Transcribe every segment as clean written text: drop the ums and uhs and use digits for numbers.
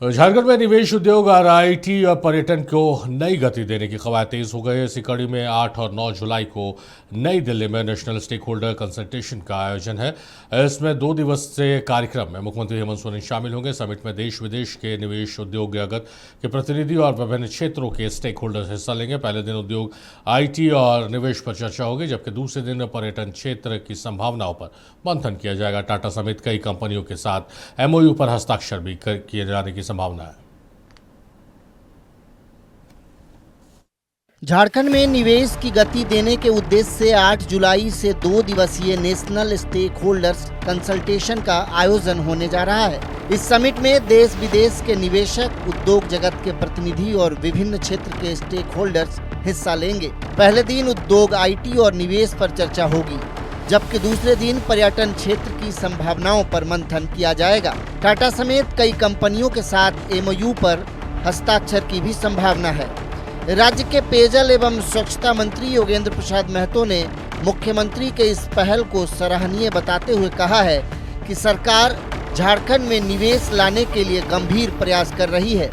झारखंड में निवेश उद्योग और आईटी और पर्यटन को नई गति देने की कवायद तेज हो गई है। इसी कड़ी में 8 और 9 जुलाई को नई दिल्ली में नेशनल स्टेक होल्डर कंसल्टेशन का आयोजन है। इसमें 2 दिवसीय कार्यक्रम में मुख्यमंत्री हेमंत सोरेन शामिल होंगे। समिट में देश विदेश के निवेश उद्योग जगत के प्रतिनिधि और विभिन्न क्षेत्रों के स्टेक होल्डर्स हिस्सा लेंगे। पहले दिन उद्योग, आईटी और निवेश पर चर्चा होगी, जबकि दूसरे दिन पर्यटन क्षेत्र की संभावनाओं पर मंथन किया जाएगा। टाटा समेत कई कंपनियों के साथ एमओयू पर हस्ताक्षर भी किए जाने की संभावना है। झारखंड में निवेश की गति देने के उद्देश्य से 8 जुलाई से 2 दिवसीय नेशनल स्टेक होल्डर्स कंसल्टेशन का आयोजन होने जा रहा है। इस समिट में देश विदेश के निवेशक, उद्योग जगत के प्रतिनिधि और विभिन्न क्षेत्र के स्टेक होल्डर्स हिस्सा लेंगे। पहले दिन उद्योग, आईटी और निवेश पर चर्चा होगी, जबकि दूसरे दिन पर्यटन क्षेत्र की संभावनाओं पर मंथन किया जाएगा। टाटा समेत कई कंपनियों के साथ एमओयू पर हस्ताक्षर की भी संभावना है। राज्य के पेयजल एवं स्वच्छता मंत्री योगेंद्र प्रसाद महतो ने मुख्यमंत्री के इस पहल को सराहनीय बताते हुए कहा है कि सरकार झारखंड में निवेश लाने के लिए गंभीर प्रयास कर रही है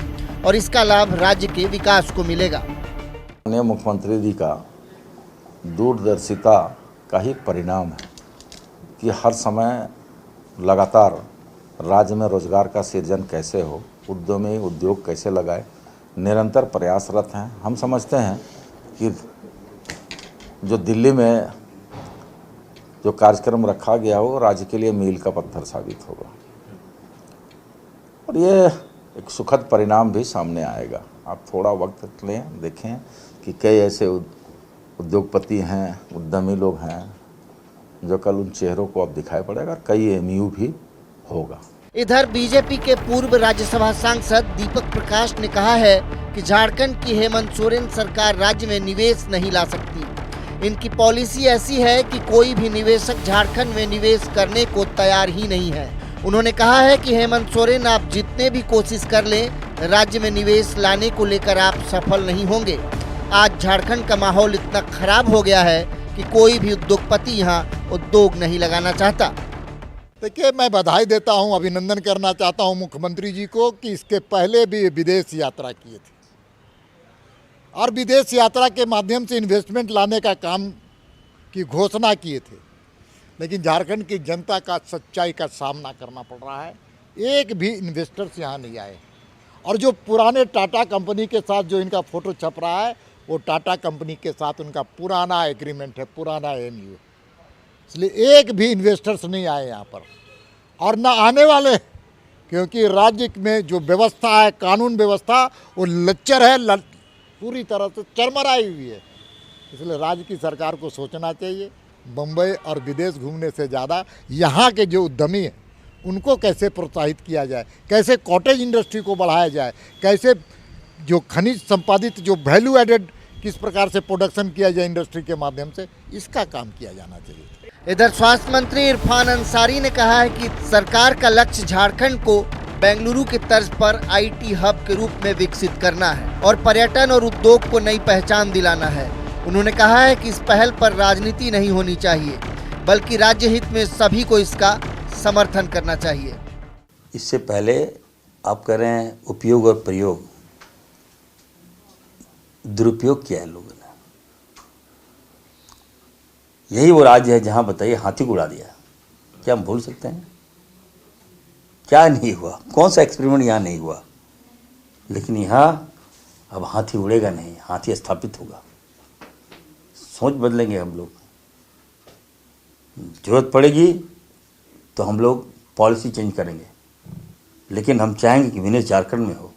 और इसका लाभ राज्य के विकास को मिलेगा। माननीय मुख्यमंत्री जी का दूरदर्शिता का ही परिणाम है कि हर समय लगातार राज्य में रोजगार का सृजन कैसे हो, उद्यमी उद्योग कैसे लगाए, निरंतर प्रयासरत हैं। हम समझते हैं कि जो दिल्ली में जो कार्यक्रम रखा गया हो राज्य के लिए मील का पत्थर साबित होगा और ये एक सुखद परिणाम भी सामने आएगा। आप थोड़ा वक्त लें, देखें कि कई ऐसे उद्योगपति हैं, उद्यमी लोग हैं जो कल उन चेहरों को अब दिखाई पड़ेगा। कई एमयू भी होगा। इधर बीजेपी के पूर्व राज्यसभा सांसद दीपक प्रकाश ने कहा है कि झारखंड की हेमंत सोरेन सरकार राज्य में निवेश नहीं ला सकती। इनकी पॉलिसी ऐसी है कि कोई भी निवेशक झारखंड में निवेश करने को तैयार ही नहीं है। उन्होंने कहा है कि हेमंत सोरेन, आप जितने भी कोशिश कर लें, राज्य में निवेश लाने को लेकर आप सफल नहीं होंगे। आज झारखंड का माहौल इतना खराब हो गया है कि कोई भी उद्योगपति यहाँ उद्योग नहीं लगाना चाहता। देखिए, मैं बधाई देता हूं, अभिनंदन करना चाहता हूं मुख्यमंत्री जी को कि इसके पहले भी विदेश यात्रा किए थे और विदेश यात्रा के माध्यम से इन्वेस्टमेंट लाने का काम की घोषणा किए थे, लेकिन झारखंड की जनता का सच्चाई का सामना करना पड़ रहा है। एक भी इन्वेस्टर्स यहाँ नहीं आए और जो पुराने टाटा कंपनी के साथ जो इनका फोटो छप रहा है वो टाटा कंपनी के साथ उनका पुराना एग्रीमेंट है, पुराना एमयू, इसलिए एक भी इन्वेस्टर्स नहीं आए यहाँ पर और ना आने वाले, क्योंकि राज्य में जो व्यवस्था है, कानून व्यवस्था, वो लच्चर है, पूरी तरह से चरमराई हुई है। इसलिए राज्य की सरकार को सोचना चाहिए, मुंबई और विदेश घूमने से ज़्यादा यहाँ के जो उद्यमी हैं उनको कैसे प्रोत्साहित किया जाए, कैसे कॉटेज इंडस्ट्री को बढ़ाया जाए, कैसे जो खनिज संपादित जो वैल्यू एडेड किस प्रकार से प्रोडक्शन किया जाए इंडस्ट्री के माध्यम से, इसका काम किया जाना चाहिए। इधर स्वास्थ्य मंत्री इरफान अंसारी ने कहा है कि सरकार का लक्ष्य झारखंड को बेंगलुरु की तर्ज पर आईटी हब के रूप में विकसित करना है और पर्यटन और उद्योग को नई पहचान दिलाना है। उन्होंने कहा है कि इस पहल पर राजनीति नहीं होनी चाहिए, बल्कि राज्य हित में सभी को इसका समर्थन करना चाहिए। इससे पहले आप कह रहे हैं उपयोग और प्रयोग, दुरुपयोग किया है लोगों ने। यही वो राज्य है जहां बताइए हाथी को उड़ा दिया। क्या हम भूल सकते हैं? क्या नहीं हुआ? कौन सा एक्सपेरिमेंट यहाँ नहीं हुआ? लेकिन यहाँ अब हाथी उड़ेगा नहीं, हाथी स्थापित होगा। सोच बदलेंगे हम लोग, जरूरत पड़ेगी तो हम लोग पॉलिसी चेंज करेंगे, लेकिन हम चाहेंगे कि बिजनेस झारखंड में हो।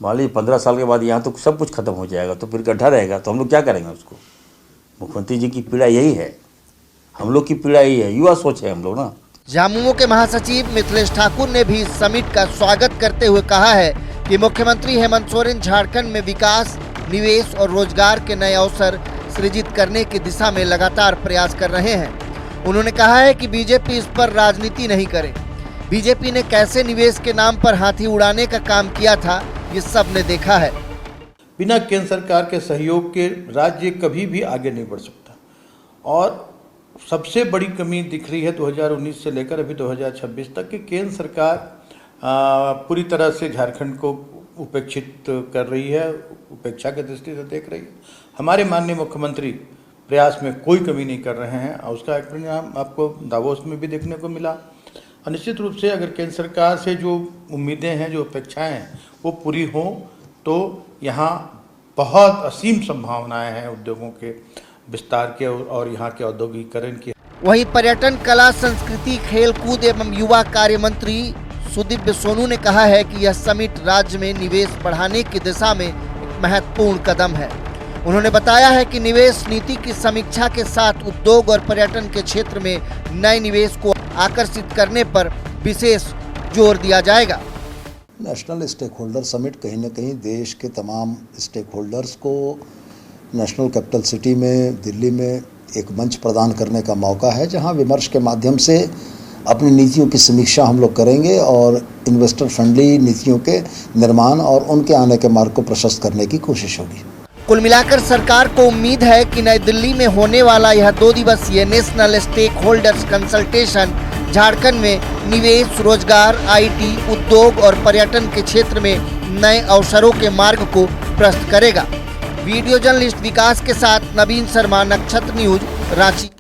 मान लीजिए 15 साल के बाद यहाँ तो सब कुछ खत्म हो जाएगा, तो फिर गड्ढा रहेगा, तो हम लोग क्या करेंगे उसको? मुख्यमंत्री जी की पीड़ा यही है, हम लोग की पीड़ा यही है, युवा सोच है हम लोग ना। झामुमो के महासचिव मिथिलेश ठाकुर ने भी समिट का स्वागत करते हुए कहा है कि मुख्यमंत्री हेमंत सोरेन झारखंड में विकास, निवेश और रोजगार के नए अवसर सृजित करने की दिशा में लगातार प्रयास कर रहे हैं। उन्होंने कहा है कि बीजेपी इस पर राजनीति नहीं करे। बीजेपी ने कैसे निवेश के नाम पर हाथी उड़ाने का काम किया था, ये सब ने देखा है। बिना केंद्र सरकार के सहयोग के राज्य कभी भी आगे नहीं बढ़ सकता और सबसे बड़ी कमी दिख रही है 2019 से लेकर अभी 2026 तक कि केंद्र सरकार पूरी तरह से झारखंड को उपेक्षित कर रही है, उपेक्षा की दृष्टि से देख रही है। हमारे माननीय मुख्यमंत्री प्रयास में कोई कमी नहीं कर रहे हैं और उसका एक परिणाम आपको दावोस में भी देखने को मिला। और निश्चित रूप से अगर केंद्र सरकार से जो उम्मीदें हैं, जो अपेक्षाएं हैं, वो पूरी हों तो यहाँ बहुत असीम संभावनाएं हैं उद्योगों के विस्तार के और यहाँ के औद्योगिकीकरण की। वहीं पर्यटन, कला, संस्कृति, खेल कूद एवं युवा कार्य मंत्री सुदीप सोनू ने कहा है कि यह समिट राज्य में निवेश बढ़ाने की दिशा में एक महत्वपूर्ण कदम है। उन्होंने बताया है कि निवेश नीति की समीक्षा के साथ उद्योग और पर्यटन के क्षेत्र में नए निवेश को आकर्षित करने पर विशेष जोर दिया जाएगा। नेशनल स्टेक होल्डर समिट कहीं न कहीं देश के तमाम स्टेक होल्डर्स को नेशनल कैपिटल सिटी में, दिल्ली में एक मंच प्रदान करने का मौका है, जहां विमर्श के माध्यम से अपनी नीतियों की समीक्षा हम लोग करेंगे और इन्वेस्टर फ्रेंडली नीतियों के निर्माण और उनके आने के मार्ग को प्रशस्त करने की कोशिश होगी। कुल मिलाकर सरकार को उम्मीद है कि नई दिल्ली में होने वाला यह 2 दिवसीय national stake holders consultation Jharkhand में निवेश, रोजगार, IT, उद्योग और पर्यटन के क्षेत्र में नए अवसरों के मार्ग को प्रशस्त करेगा। वीडियो जर्नलिस्ट विकास के साथ नवीन शर्मा, नक्षत्र न्यूज, रांची।